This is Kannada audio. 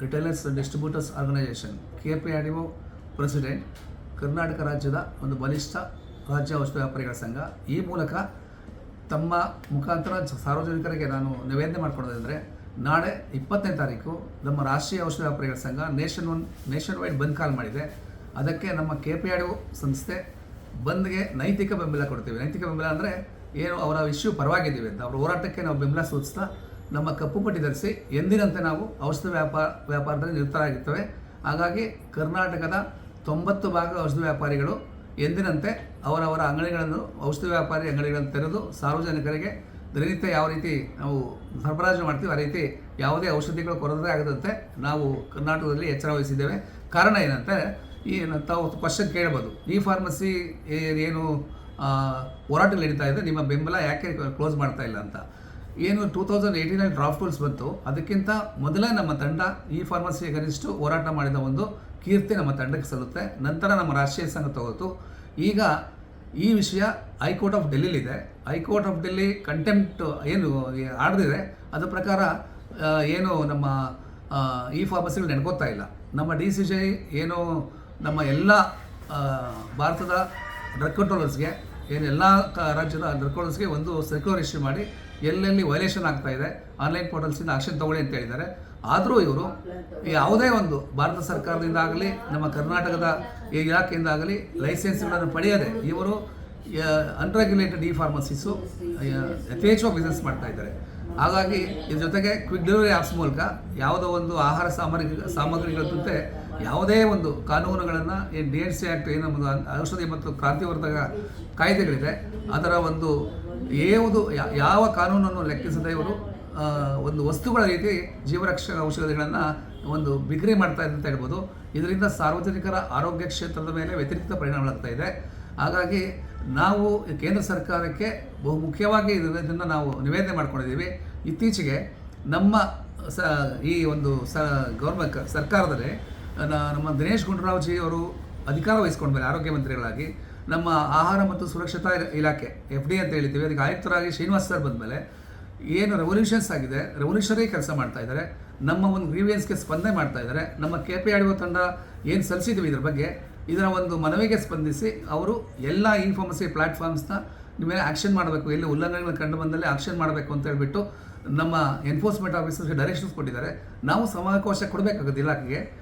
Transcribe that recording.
Retailers distributors organisation KPIDO president, Karnataka ರಾಜ್ಯದ ಒಂದು ಬಲಿಷ್ಠ ರಾಜ್ಯ ಔಷಧ ವ್ಯಾಪಾರಿಗಳ ಸಂಘ. ಈ ಮೂಲಕ ತಮ್ಮ ಮುಖಾಂತರ ಸಾರ್ವಜನಿಕರಿಗೆ ನಾನು ನಿವೇದನೆ ಮಾಡ್ಕೊಳ್ಳೋದಂದರೆ, ನಾಳೆ 20ನೇ ತಾರೀಕು ನಮ್ಮ ರಾಷ್ಟ್ರೀಯ ಔಷಧ ವ್ಯಾಪಾರಿಗಳ ಸಂಘ ನೇಷನ್ ವೈಡ್ ಬಂದ್ ಕಾಲ್ ಮಾಡಿದೆ. ಅದಕ್ಕೆ ನಮ್ಮ KPIDO ಸಂಸ್ಥೆ ಬಂದ್ಗೆ ನೈತಿಕ ಬೆಂಬಲ ಕೊಡ್ತೀವಿ. ನೈತಿಕ ಬೆಂಬಲ ಅಂದರೆ ಏನು, ಅವರ ಇಶ್ಯೂ ಪರವಾಗಿದ್ದೀವಿ ಅಂತ ಅವರ ಹೋರಾಟಕ್ಕೆ ನಾವು ಬೆಂಬಲ ಸೂಚಿಸ್ತಾ ನಮ್ಮ ಕಪ್ಪು ಪಟ್ಟಿ ಧರಿಸಿ ಎಂದಿನಂತೆ ನಾವು ಔಷಧ ವ್ಯಾಪಾರದಲ್ಲಿ ನಿರತರಾಗಿರ್ತೇವೆ. ಹಾಗಾಗಿ ಕರ್ನಾಟಕದ 90 ಭಾಗ ಔಷಧ ವ್ಯಾಪಾರಿಗಳು ಎಂದಿನಂತೆ ಅವರವರ ಅಂಗಡಿಗಳನ್ನು, ಔಷಧ ವ್ಯಾಪಾರಿ ಅಂಗಡಿಗಳನ್ನು ತೆರೆದು ಸಾರ್ವಜನಿಕರಿಗೆ ದಿನನಿತ್ಯ ಯಾವ ರೀತಿ ನಾವು ಸರಬರಾಜು ಮಾಡ್ತೀವಿ ಆ ರೀತಿ ಯಾವುದೇ ಔಷಧಿಗಳು ಕೊರತೆ ಆಗದಂತೆ ನಾವು ಕರ್ನಾಟಕದಲ್ಲಿ ಎಚ್ಚರ ವಹಿಸಿದ್ದೇವೆ. ಕಾರಣ ಏನಂತೆ, ತಾವು ಕ್ವಶನ್ ಕೇಳ್ಬೋದು, ಈ ಫಾರ್ಮಸಿ ಏನು ಹೋರಾಟಗಳು ನಡೀತಾ ಇದೆ, ನಿಮ್ಮ ಬೆಂಬಲ ಯಾಕೆ ಕ್ಲೋಸ್ ಮಾಡ್ತಾ ಇಲ್ಲ ಅಂತ. ಏನು 2018 ಡ್ರಾಫ್ಟ್ ರೂಲ್ಸ್ ಬಂತು, ಅದಕ್ಕಿಂತ ಮೊದಲೇ ನಮ್ಮ ತಂಡ ಈ ಫಾರ್ಮಸಿ ಅಗೇನ್ಸ್ಟ್ ಹೋರಾಟ ಮಾಡಿದ ಒಂದು ಕೀರ್ತಿ ನಮ್ಮ ತಂಡಕ್ಕೆ ಸಲ್ಲುತ್ತೆ. ನಂತರ ನಮ್ಮ ರಾಷ್ಟ್ರೀಯ ಸಂಘ ತಗೋತು. ಈಗ ಈ ವಿಷಯ ಹೈಕೋರ್ಟ್ ಆಫ್ ಡೆಲ್ಲಿಲಿದೆ. ಹೈಕೋರ್ಟ್ ಆಫ್ ಡೆಲ್ಲಿ ಕಂಟೆಂಪ್ಟ್ ಏನು ಆಡ್ದಿದೆ, ಅದ್ರ ಪ್ರಕಾರ ಏನು ನಮ್ಮ ಈ ಫಾರ್ಮಸಿಗಳು ನೆನ್ಕೋತಾ ಇಲ್ಲ. ನಮ್ಮ DCJ ಏನು ನಮ್ಮ ಎಲ್ಲ ಭಾರತದ ಡ್ರಗ್ ಕಂಟ್ರೋಲರ್ಸ್ಗೆ, ಏನು ಎಲ್ಲ ರಾಜ್ಯದ ಡ್ರಗ್ ಕಂಟ್ರೋಲರ್ಸ್ಗೆ ಒಂದು ಸರ್ಕ್ಯುಲರ್ ಇಶ್ಯೂ ಮಾಡಿ ಎಲ್ಲೆಲ್ಲಿ ವೈಲೇಷನ್ ಆಗ್ತಾ ಇದೆ ಆನ್ಲೈನ್ ಪೋರ್ಟಲ್ಸಿಂದ ಆಕ್ಷನ್ ತಗೊಳ್ಳಿ ಅಂತ ಹೇಳಿದ್ದಾರೆ. ಆದರೂ ಇವರು ಯಾವುದೇ ಒಂದು ಭಾರತ ಸರ್ಕಾರದಿಂದ ಆಗಲಿ ನಮ್ಮ ಕರ್ನಾಟಕದ ಇಲಾಖೆಯಿಂದ ಆಗಲಿ ಲೈಸೆನ್ಸ್ಗಳನ್ನು ಪಡೆಯದೆ ಇವರು ಅನ್ರೆಗ್ಯುಲೇಟೆಡ್ ಈ ಫಾರ್ಮಸೀಸು ಯಥೇಚ್ಛವಾಗಿ ಬಿಸ್ನೆಸ್ ಮಾಡ್ತಾ ಇದ್ದಾರೆ. ಹಾಗಾಗಿ ಇದ್ರ ಜೊತೆಗೆ ಕ್ವಿಕ್ ಡೆಲಿವರಿ ಆ್ಯಪ್ಸ್ ಮೂಲಕ ಯಾವುದೋ ಒಂದು ಆಹಾರ ಸಾಮಗ್ರಿಗಳ ಜೊತೆ ಯಾವುದೇ ಒಂದು ಕಾನೂನುಗಳನ್ನು ಏನು DNC ಆ್ಯಕ್ಟ್ ಏನು ಒಂದು ಔಷಧಿ ಮತ್ತು ಕ್ರಾಂತಿವರ್ಧಕ ಕಾಯ್ದೆಗಳಿದೆ ಅದರ ಒಂದು ಯಾವ ಕಾನೂನನ್ನು ಲೆಕ್ಕಿಸದೆ ಇವರು ಒಂದು ವಸ್ತುಗಳ ರೀತಿ ಜೀವರಕ್ಷಕ ಔಷಧಿಗಳನ್ನು ಒಂದು ಬಿಕ್ರಿ ಮಾಡ್ತಾ ಇದೆ ಅಂತ ಹೇಳ್ಬೋದು. ಇದರಿಂದ ಸಾರ್ವಜನಿಕರ ಆರೋಗ್ಯ ಕ್ಷೇತ್ರದ ಮೇಲೆ ವ್ಯತಿರಿಕ್ತ ಪರಿಣಾಮಗಳಾಗ್ತಾ ಇದೆ. ಹಾಗಾಗಿ ನಾವು ಕೇಂದ್ರ ಸರ್ಕಾರಕ್ಕೆ ಬಹುಮುಖ್ಯವಾಗಿ ಇದನ್ನು ನಾವು ನಿವೇದನೆ ಮಾಡ್ಕೊಂಡಿದ್ದೀವಿ. ಇತ್ತೀಚೆಗೆ ನಮ್ಮ ಈ ಒಂದು ಗೌರ್ಮೆಂಟ್ ಸರ್ಕಾರದಲ್ಲಿ ನಮ್ಮ ದಿನೇಶ್ ಗುಂಡೂರಾವ್ ಅವರು ಅಧಿಕಾರ ವಹಿಸ್ಕೊಂಡ ಮೇಲೆ ಆರೋಗ್ಯ ಮಂತ್ರಿಗಳಾಗಿ ನಮ್ಮ ಆಹಾರ ಮತ್ತು ಸುರಕ್ಷತಾ ಇಲಾಖೆ FD ಅಂತ ಹೇಳ್ತೀವಿ, ಅದಕ್ಕೆ ಆಯುಕ್ತರಾಗಿ ಶ್ರೀನಿವಾಸ್ ಸರ್ ಬಂದಮೇಲೆ ಏನು ರೆವಲ್ಯೂಷನ್ಸ್ ಆಗಿದೆ, ರೆವಲ್ಯೂಷನರಿ ಕೆಲಸ ಮಾಡ್ತಾ ಇದ್ದಾರೆ. ನಮ್ಮ ಒಂದು ಗ್ರೀವಿಯನ್ಸ್ಗೆ ಸ್ಪಂದನೆ ಮಾಡ್ತಾ ಇದ್ದಾರೆ. ನಮ್ಮ KPIDO ತಂಡ ಏನು ಸಲ್ಲಿಸಿದ್ವಿ ಇದ್ರ ಬಗ್ಗೆ, ಇದರ ಒಂದು ಮನವಿಗೆ ಸ್ಪಂದಿಸಿ ಅವರು ಎಲ್ಲ ಈ ಫಾರ್ಮಸಿ ಪ್ಲ್ಯಾಟ್ಫಾರ್ಮ್ಸ್ನ ಮೇಲೆ ಆ್ಯಕ್ಷನ್ ಮಾಡಬೇಕು, ಎಲ್ಲಿ ಉಲ್ಲಂಘನೆಗಳು ಕಂಡು ಬಂದಲ್ಲಿ ಆ್ಯಕ್ಷನ್ ಮಾಡಬೇಕು ಅಂತ ಹೇಳ್ಬಿಟ್ಟು ನಮ್ಮ ಎನ್ಫೋರ್ಸ್ಮೆಂಟ್ ಆಫೀಸರ್ಗೆ ಡೈರೆಕ್ಷನ್ಸ್ ಕೊಟ್ಟಿದ್ದಾರೆ. ನಾವು ಸಮಯಾವಕಾಶ ಕೊಡಬೇಕಾಗುತ್ತೆ ಇಲಾಖೆಗೆ.